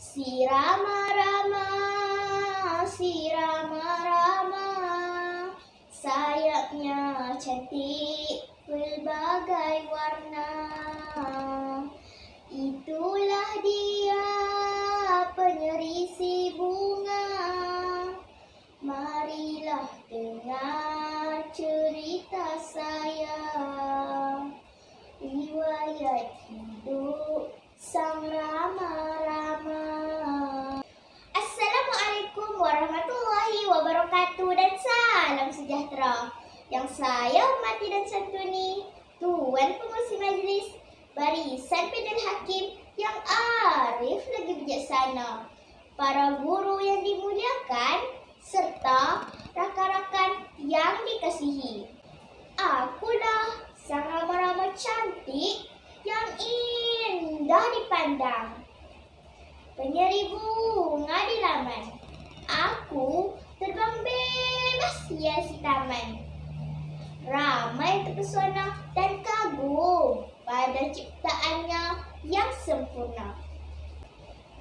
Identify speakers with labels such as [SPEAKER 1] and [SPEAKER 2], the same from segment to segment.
[SPEAKER 1] Si Rama-Rama, si Rama-Rama, sayapnya cantik pelbagai warna. Itulah dia penyeri si bunga. Marilah dengar cerita saya, riwayat hidup sang Rama-Rama. Assalamualaikum warahmatullahi wabarakatuh dan salam sejahtera. Yang saya hormati dan santuni Tuan Pengerusi Majlis, barisan Pedal Hakim yang arif lagi bijaksana, para guru yang dimuliakan, serta rakan-rakan yang dikasihi. Akulah sang Rama-Rama cantik yang indah dipandang, penyeri bunga di laman. Aku terbang bebas hiasi taman, ramai terpesona dan kagum pada ciptaannya yang sempurna.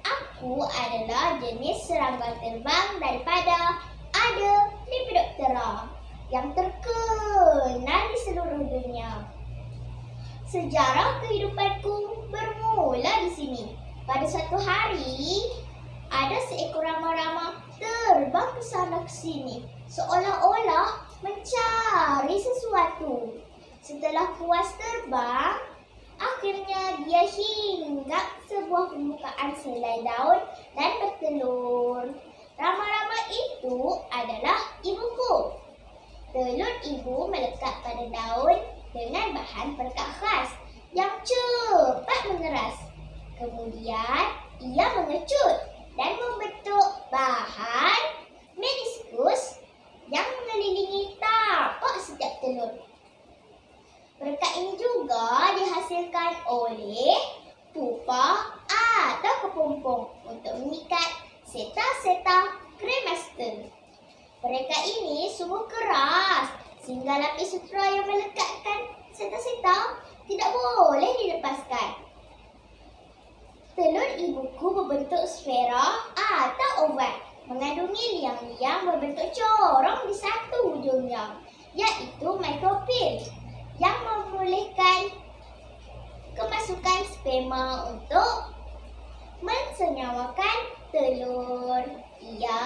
[SPEAKER 1] Aku adalah jenis serangga terbang daripada ada Lepidoptera yang terkenal di seluruh dunia. Sejarah kehidupanku bermula di sini. Pada suatu hari, ada seekor rama-rama terbang ke sana ke sini, seolah-olah mencari sesuatu. Setelah puas terbang, akhirnya dia hinggap sebuah permukaan selai daun dan bertelur. Rama-rama itu adalah ibuku. Telur ibu melekat pada daun dengan bahan perekat khas yang cepat mengeras. Kemudian ia mengecut dan membentuk bahan meniskus yang mengelilingi tapak setiap telur. Perekat ini juga dihasilkan oleh pupa atau kepompong untuk mengikat seta-seta kremaster. Perekat ini sungguh keras sehingga lapis sutra yang melekatkan seta-seta tidak boleh dilepaskan. Telur ibuku berbentuk sfera atau oval, mengandungi liang-liang berbentuk corong di satu ujungnya, yaitu mikropil, yang membolehkan kemasukan sperma untuk mensenyawakan telur. Ia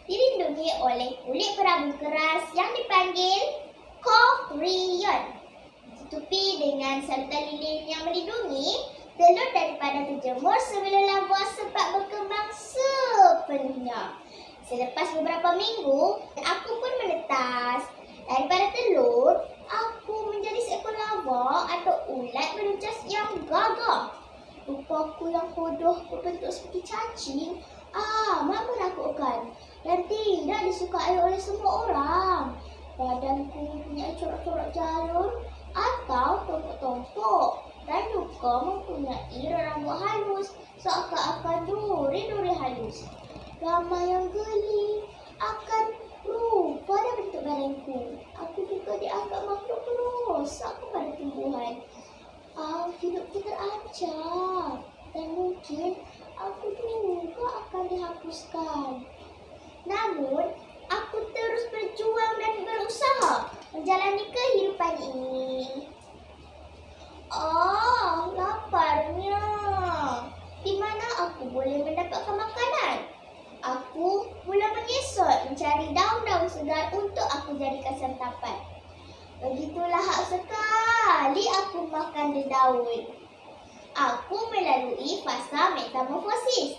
[SPEAKER 1] dilindungi oleh kulit berabung keras yang dipanggil chorion, ditutupi dengan salutan lilin yang melindungi telur daripada terjemur sebelum buah sempat berkembang sepenuhnya. Selepas beberapa minggu, aku pun menetas. Daripada telur, aku menjadi seekor lava atau ulat beruncas yang gagah. Rupaku yang bodoh berbentuk seperti cacing amat menakutkan dan tidak disukai oleh semua orang. Badanku punya corak-corak jalur atau tompok-tompok dan juga mempunyai rambut halus seakan-akan duri-duri halus. Ramai yang geli akan rupa dan bentuk badanku. Aku juga dianggap makhluk perosak kepada tumbuhan. Hidupku terancam dan mungkin aku juga akan dihapuskan. Namun, aku terus berjuang dan berusaha menjalani kehidupan ini. Laparnya. Di mana aku boleh mendapatkan makanan? Aku mula menyesot mencari daun-daun segar untuk aku jadikan santapan. Begitu lahap sekali aku makan daun. Aku melalui fasa metamorfosis,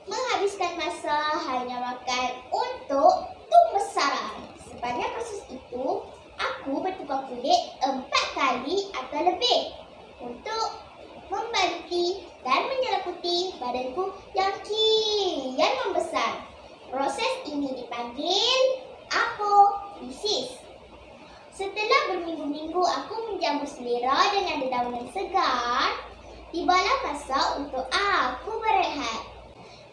[SPEAKER 1] menghabiskan masa hanya makan untuk tumbuh sarang. Sepanjang proses itu, aku bertukar kulit 4 kali atau lebih untuk membaluti dan menyeliputi badanku yang kian membesar. Proses ini dipanggil apofisis. Setelah berminggu-minggu aku menjamu selera dengan dedaunan segar, tibalah masa untuk aku berehat.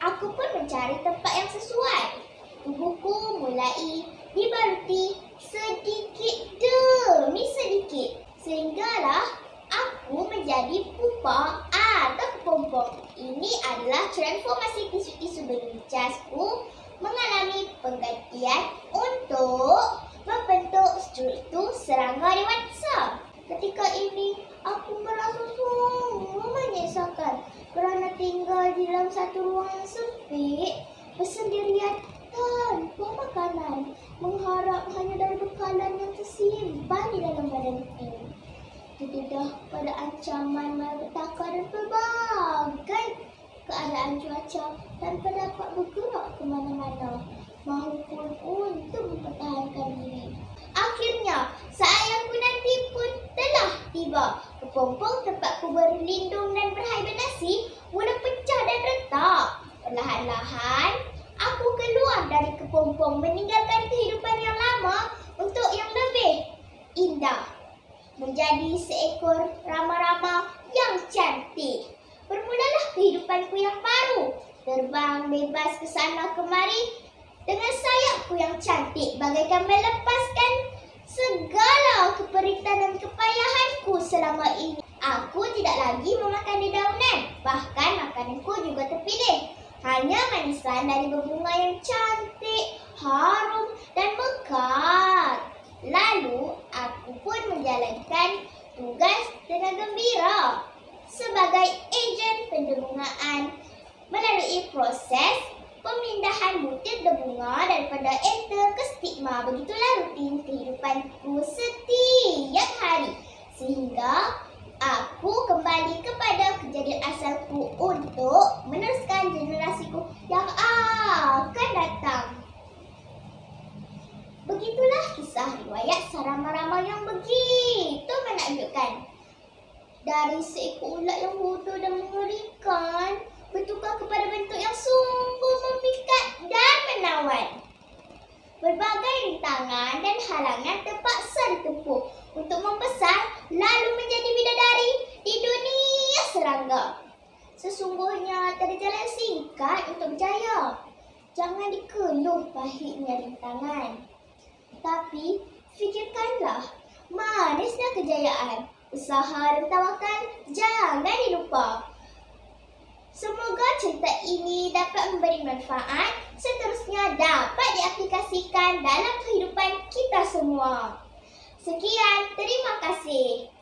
[SPEAKER 1] Aku pun mencari tempat yang sesuai. Tubuhku mulai dibaluti sedikit demi sedikit, sehinggalah aku menjadi pupa atau kepompong. Ini ini adalah transformasi tisu-tisu berlicasku mengalami penggantian untuk membentuk struktur serangga dewasa. Ketika ini, aku merasa sungguh menyesalkan kerana tinggal di dalam satu ruangan sempit, bersendirian tanpa makanan, mengharap hanya dari bekalan yang tersimpan di dalam badanku. Terdedah pada ancaman malapetaka dan pelbagai keadaan cuaca tanpa dapat bergerak ke mana-mana maupun untuk mempertahankan diri. Akhirnya, sayangku nanti pun telah tiba. Kepompong tempatku berlindung dan berhibernasi mula pecah dan retak. Perlahan-lahan, aku keluar dari kepompong meninggalkan kehidupan yang lama untuk yang lebih indah. Menjadi seekor rama-rama yang cantik. Bermulalah kehidupanku yang baru. Terbang bebas ke sana kemari dengan sayapku yang cantik bagaikan melepaskan segala keperitan dan kepayahanku selama ini. Aku tidak lagi memakan dedaunan. Bahkan makananku juga terpilih. Hanya manisan dari berbunga yang cantik, harum dan mekar. Lalu, aku pun menjalankan tugas dengan gembira sebagai ejen pendebungaan melalui proses pemindahan butir debunga daripada enter ke stigma. Begitulah rutin kehidupanku setiap hari sehingga aku kembali kepada kejadian asalku untuk meneruskan generasiku yang akan datang. Begitulah kisah riwayat sarama-rama yang begitu menakjubkan. Dari seekor ulat yang bodoh dan mengerikan bertukar kepada bentuk yang sungguh memikat dan menawan. Berbagai rintangan dan halangan terpaksa ditempuh untuk membesar lalu menjadi bidadari di dunia serangga. Sesungguhnya tak ada jalan singkat untuk berjaya. Jangan dikeluh pahitnya rintangan. Tapi fikirkanlah, manisnya kejayaan. Usaha dan tawakal jangan dilupa. Semoga cerita ini dapat memberi manfaat, seterusnya dapat diaplikasikan dalam kehidupan kita semua. Sekian, terima kasih.